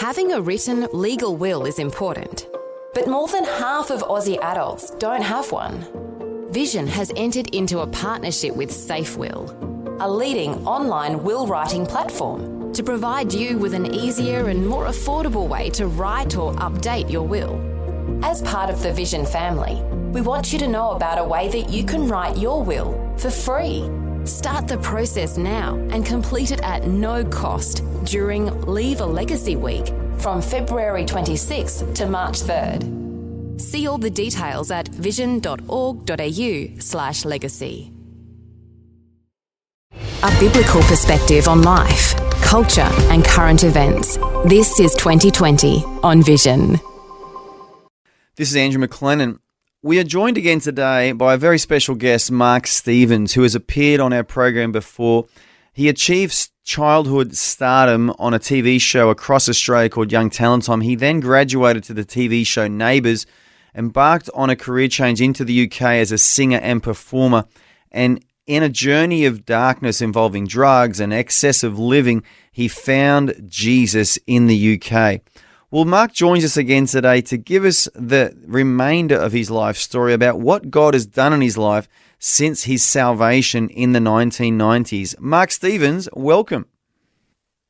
Having a written legal will is important, but more than half of Aussie adults don't have one. Vision has entered into a partnership with SafeWill, a leading online will writing platform, to provide you with an easier and more affordable way to write or update your will. As part of the Vision family, we want you to know about a way that you can write your will for free. Start the process now and complete it at no cost during Leave a Legacy Week from February 26th to March 3rd. See all the details at vision.org.au/legacy. A biblical perspective on life, culture and current events. This is 2020 on Vision. This is Andrew McLennan. We are joined again today by a very special guest, Mark Stevens, who has appeared on our program before. He achieved childhood stardom on a TV show across Australia called Young Talent Time. He then graduated to the TV show Neighbours, embarked on a career change into the UK as a singer and performer, and in a journey of darkness involving drugs and excessive living, he found Jesus in the UK. Well, Mark joins us again today to give us the remainder of his life story about what God has done in his life since his salvation in the 1990s. Mark Stevens, welcome.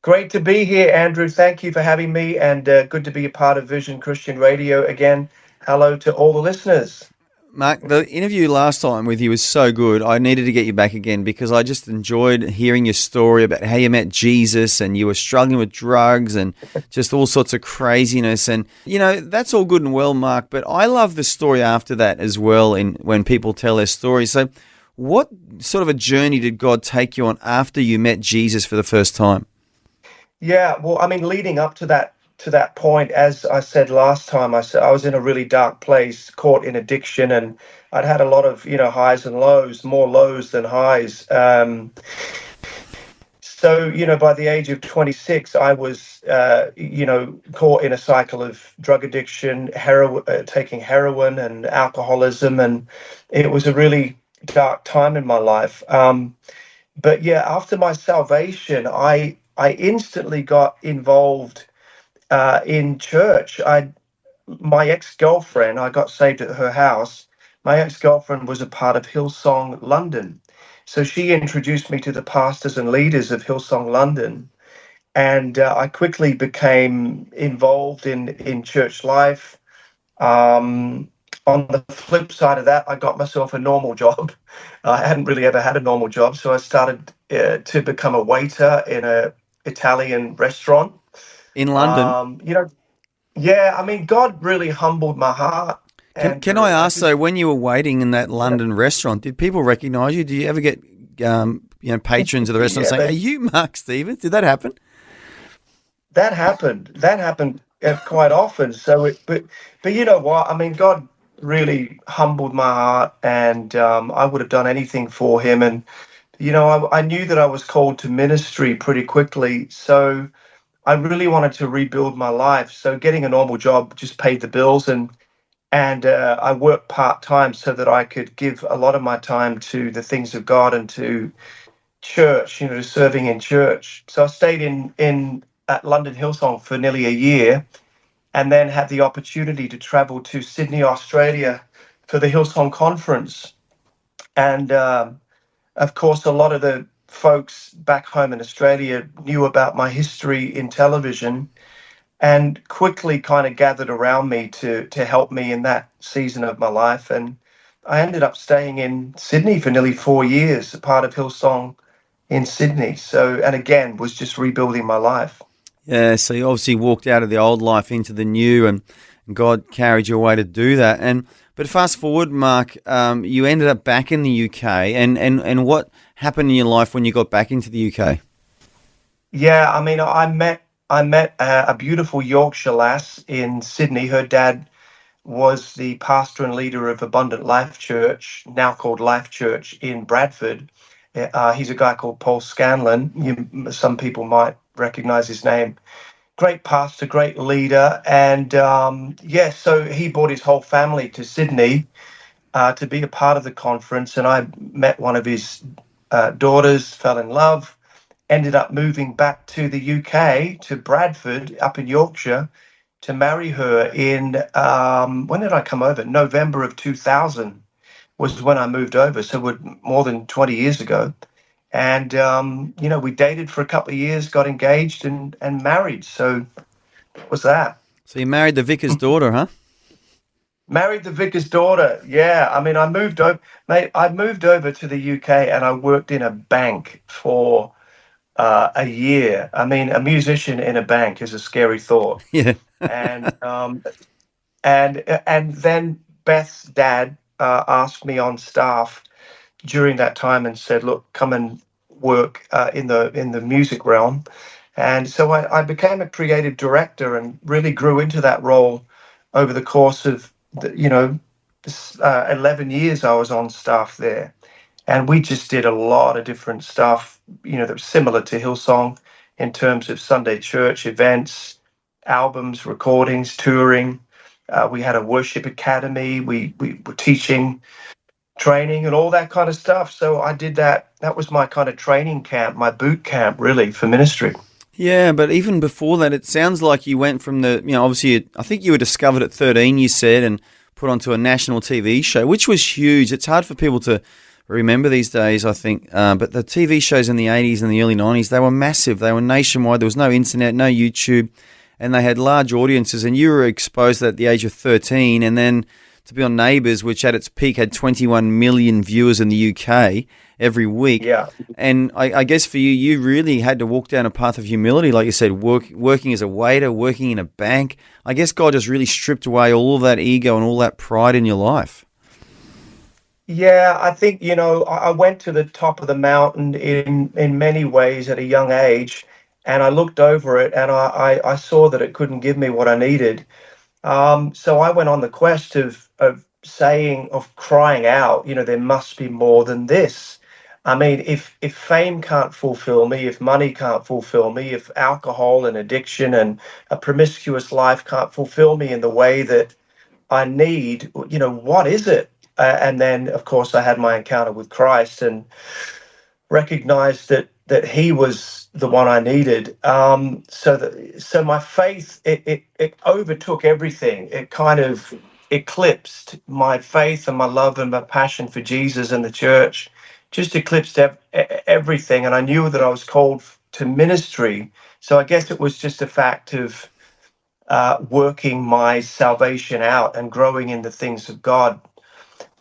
Great to be here, Andrew. Thank you for having me, and good to be a part of Vision Christian Radio again. Hello to all the listeners. Mark, the interview last time with you was so good. I needed to get you back again because I just enjoyed hearing your story about how you met Jesus and you were struggling with drugs and just all sorts of craziness. And, you know, that's all good and well, Mark, but I love the story after that as well when people tell their story. So what sort of a journey did God take you on after you met Jesus for the first time? Yeah, well, I mean, leading up to that point, as I said last time, I was in a really dark place, caught in addiction, and I'd had a lot of, highs and lows, more lows than highs. So, by the age of 26, I was, caught in a cycle of drug addiction, taking heroin and alcoholism, and it was a really dark time in my life. But yeah, after my salvation, I instantly got involved in church. My ex-girlfriend, I got saved at her house. My ex-girlfriend was a part of Hillsong London. So she introduced me to the pastors and leaders of Hillsong London. And I quickly became involved in church life. On the flip side of that, I got myself a normal job. I hadn't really ever had a normal job. So I started to become a waiter in an Italian restaurant. In London? Yeah, I mean, God really humbled my heart. Can I ask, though, when you were waiting in that London restaurant, did people recognise you? Did you ever get, patrons of the restaurant saying, "Are you Mark Stevens?" Did that happen? That happened. Quite often. So, but you know what? I mean, God really humbled my heart, and I would have done anything for Him. And I knew that I was called to ministry pretty quickly, so I really wanted to rebuild my life. So getting a normal job just paid the bills, and I worked part-time so that I could give a lot of my time to the things of God and to church, to serving in church. So I stayed at London Hillsong for nearly a year, and then had the opportunity to travel to Sydney, Australia for the Hillsong conference. And of course, a lot of the folks back home in Australia knew about my history in television and quickly kind of gathered around me to help me in that season of my life. And I ended up staying in Sydney for nearly 4 years, a part of Hillsong in Sydney. So, and again, was just rebuilding my life. Yeah, so you obviously walked out of the old life into the new, and God carried you away to do that. But fast forward, Mark, you ended up back in the UK, and what happened in your life when you got back into the UK? Yeah, I mean, I met a beautiful Yorkshire lass in Sydney. Her dad was the pastor and leader of Abundant Life Church, now called Life Church in Bradford. He's a guy called Paul Scanlon. Some people might recognize his name. Great pastor, great leader. And so he brought his whole family to Sydney to be a part of the conference. And I met one of his daughters, fell in love. ended up moving back to the UK, to Bradford up in Yorkshire, to marry her in, when did I come over? November of 2000 was when I moved over. So we're more than 20 years ago. And, we dated for a couple of years, got engaged and married. So what was that? So you married the vicar's daughter, huh? Married the vicar's daughter. Yeah. I mean, I moved over, mate, I moved over to the UK and I worked in a bank for a year. I mean, a musician in a bank is a scary thought. Yeah. And and then Beth's dad asked me on staff during that time and said, "Look, come and work in the music realm." And so I became a creative director and really grew into that role over the course of 11 years I was on staff there. And we just did a lot of different stuff, that was similar to Hillsong in terms of Sunday church events, albums, recordings, touring. We had a worship academy. We were teaching, training, and all that kind of stuff. So I did that. That was my kind of training camp, my boot camp, really, for ministry. Yeah, but even before that, it sounds like you went from obviously, I think you were discovered at 13, you said, and put onto a national TV show, which was huge. It's hard for people to remember these days, I think. But the TV shows in the 80s and the early 90s, they were massive. They were nationwide. There was no internet, no YouTube, and they had large audiences. And you were exposed at the age of 13, and then to be on Neighbours, which at its peak had 21 million viewers in the UK every week. Yeah. And I guess for you, you really had to walk down a path of humility, like you said, working as a waiter, working in a bank. I guess God just really stripped away all of that ego and all that pride in your life. Yeah, I think, I went to the top of the mountain in many ways at a young age, and I looked over it and I saw that it couldn't give me what I needed. So I went on the quest of crying out, there must be more than this. I mean, if fame can't fulfill me, if money can't fulfill me, if alcohol and addiction and a promiscuous life can't fulfill me in the way that I need, what is it? And then, of course, I had my encounter with Christ and recognized that He was the one I needed. So my faith, it overtook everything. It kind of eclipsed my faith and my love and my passion for Jesus and the church. Just eclipsed everything. And I knew that I was called to ministry. So I guess it was just a fact of working my salvation out and growing in the things of God,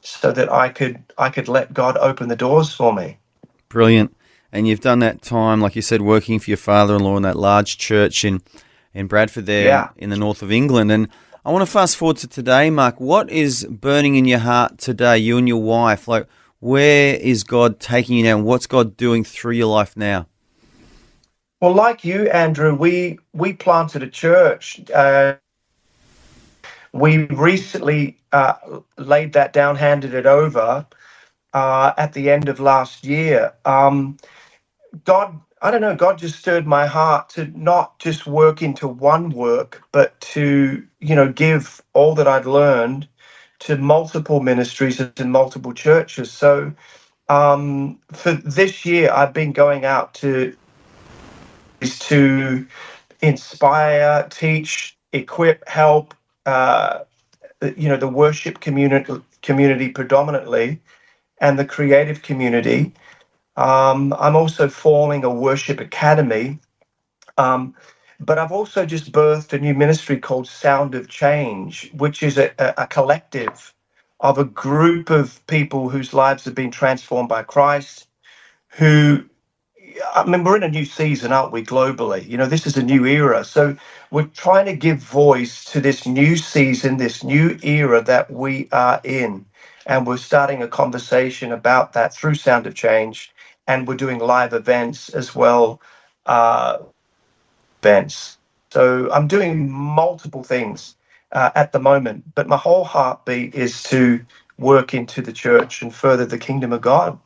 so that I could let God open the doors for me. Brilliant. And you've done that time, like you said, working for your father-in-law in that large church in Bradford there in the north of England. And I want to fast forward to today, Mark. What is burning in your heart today, you and your wife? Like, where is God taking you now? And what's God doing through your life now? Well, like you, Andrew, we planted a church. We recently laid that down, handed it over at the end of last year. God, I don't know, God just stirred my heart to not just work into one work, but to, give all that I'd learned to multiple ministries and multiple churches. So for this year, I've been going out to inspire, teach, equip, help, the worship community predominantly, and the creative community. I'm also forming a worship academy, but I've also just birthed a new ministry called Sound of Change, which is a collective of a group of people whose lives have been transformed by Christ, we're in a new season, aren't we, globally? This is a new era. So we're trying to give voice to this new season, this new era that we are in. And we're starting a conversation about that through Sound of Change. And we're doing live events as well, events. So I'm doing multiple things at the moment. But my whole heartbeat is to work into the church and further the kingdom of God.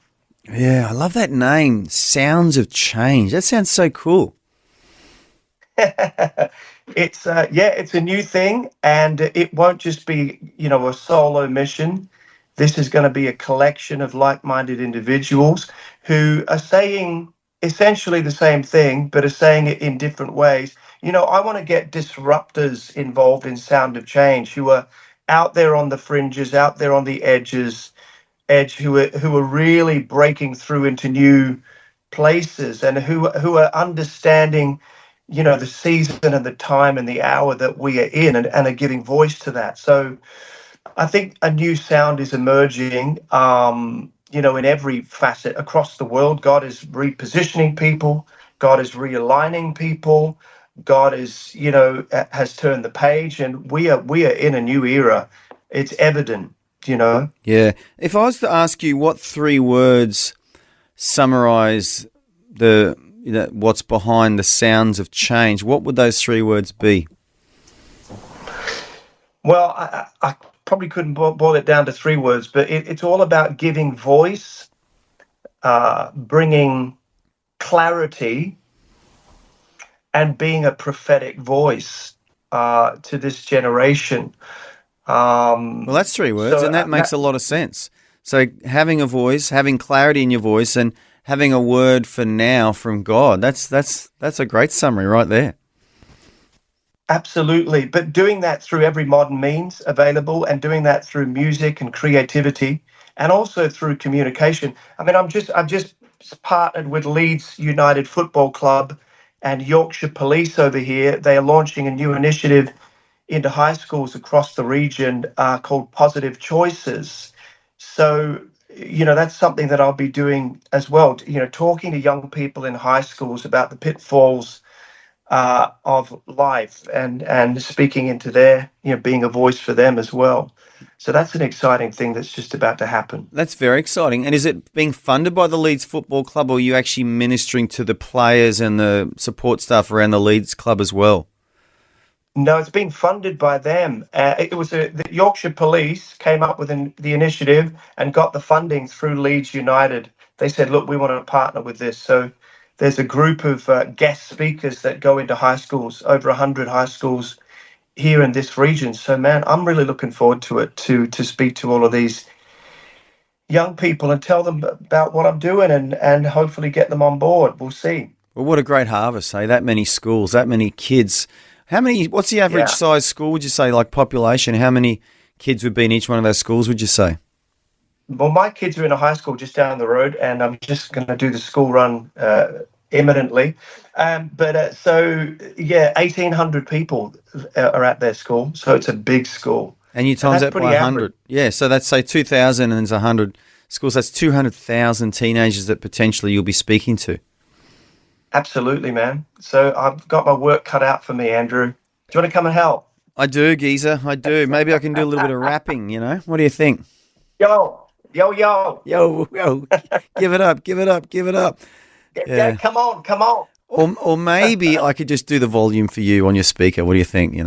Yeah, I love that name, Sounds of Change. That sounds so cool. It's a new thing, and it won't just be, a solo mission. This is going to be a collection of like-minded individuals who are saying essentially the same thing, but are saying it in different ways. I want to get disruptors involved in Sound of Change who are out there on the fringes, out there on the edge, who are really breaking through into new places, and who are understanding, the season and the time and the hour that we are in, and are giving voice to that. So I think a new sound is emerging, in every facet across the world. God is repositioning people. God is realigning people. God is, has turned the page, and we are in a new era. It's evident. Yeah. If I was to ask you what 3 words summarize what's behind the sounds of change, what would those 3 words be? Well, I probably couldn't boil it down to 3 words, but it's all about giving voice, bringing clarity, and being a prophetic voice to this generation. Well, that's 3 words, and that makes a lot of sense. So having a voice, having clarity in your voice, and having a word for now from God, that's a great summary right there. Absolutely. But doing that through every modern means available, and doing that through music and creativity, and also through communication. I mean, I've just partnered with Leeds United Football Club and Yorkshire Police over here. They are launching a new initiative into high schools across the region called Positive Choices. So, that's something that I'll be doing as well. Talking to young people in high schools about the pitfalls of life, and speaking into their, being a voice for them as well. So that's an exciting thing that's just about to happen. That's very exciting. And is it being funded by the Leeds Football Club, or are you actually ministering to the players and the support staff around the Leeds club as well? No, it's being funded by them. It was the Yorkshire Police came up with the initiative and got the funding through Leeds United. They said, look, we want to partner with this. So there's a group of guest speakers that go into high schools, over 100 high schools here in this region. So, man, I'm really looking forward to it, to speak to all of these young people and tell them about what I'm doing, and hopefully get them on board. We'll see. Well, what a great harvest, hey? That many schools, that many kids. What's the average size school, would you say, like population? How many kids would be in each one of those schools, would you say? Well, my kids are in a high school just down the road, and I'm just going to do the school run imminently. 1,800 people are at their school, so it's a big school. And you times that by 100. Yeah, so that's, say, 2,000 and there's 100 schools. That's 200,000 teenagers that potentially you'll be speaking to. Absolutely, man. So I've got my work cut out for me, Andrew. Do you want to come and help? I do, Geezer. I do. Maybe I can do a little bit of rapping, What do you think? Yo, yo, yo. Yo, yo. Give it up, give it up, give it up. Yeah, come on, come on. Or maybe I could just do the volume for you on your speaker. What do you think,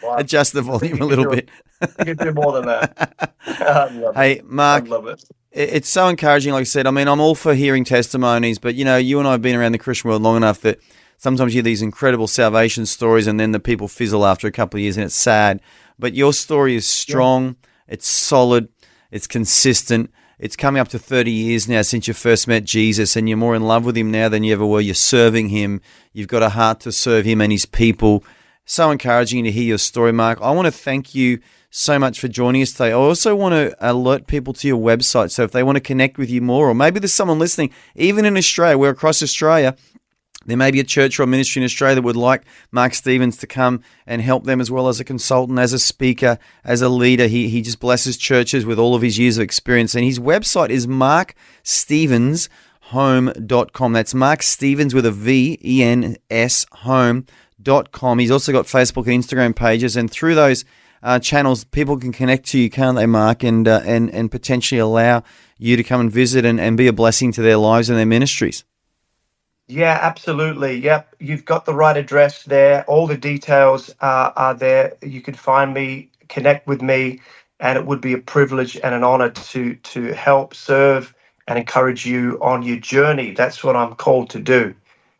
Well, adjust the volume a little bit. You can do more than that. I love Hey, Mark, I love it. It's so encouraging, like I said. I mean, I'm all for hearing testimonies, but, you and I have been around the Christian world long enough that sometimes you hear these incredible salvation stories and then the people fizzle after a couple of years, and it's sad. But your story is strong, it's solid, it's consistent. It's coming up to 30 years now since you first met Jesus, and you're more in love with him now than you ever were. You're serving him. You've got a heart to serve him and his people. So encouraging to hear your story, Mark. I want to thank you so much for joining us today. I also want to alert people to your website. So if they want to connect with you more, or maybe there's someone listening, even in Australia, we're across Australia, there may be a church or a ministry in Australia that would like Mark Stevens to come and help them, as well as a consultant, as a speaker, as a leader. He just blesses churches with all of his years of experience. And his website is markstevenshome.com. That's Mark Stevens with a V-E-N-S home.com. He's also got Facebook and Instagram pages, and through those channels, people can connect to you, can't they, Mark, and potentially allow you to come and visit and be a blessing to their lives and their ministries. Yeah, absolutely. Yep, you've got the right address there. All the details are there. You can find me, connect with me, and it would be a privilege and an honor to help, serve, and encourage you on your journey. That's what I'm called to do.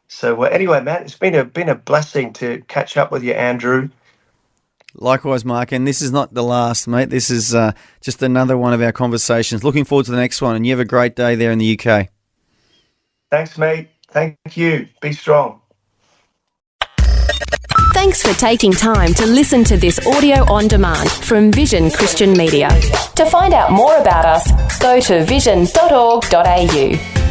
So anyway, Matt, it's been a blessing to catch up with you, Andrew. Likewise, Mark, and this is not the last, mate. This is just another one of our conversations. Looking forward to the next one, and you have a great day there in the UK. Thanks, mate. Thank you. Be strong. Thanks for taking time to listen to this audio on demand from Vision Christian Media. To find out more about us, go to vision.org.au.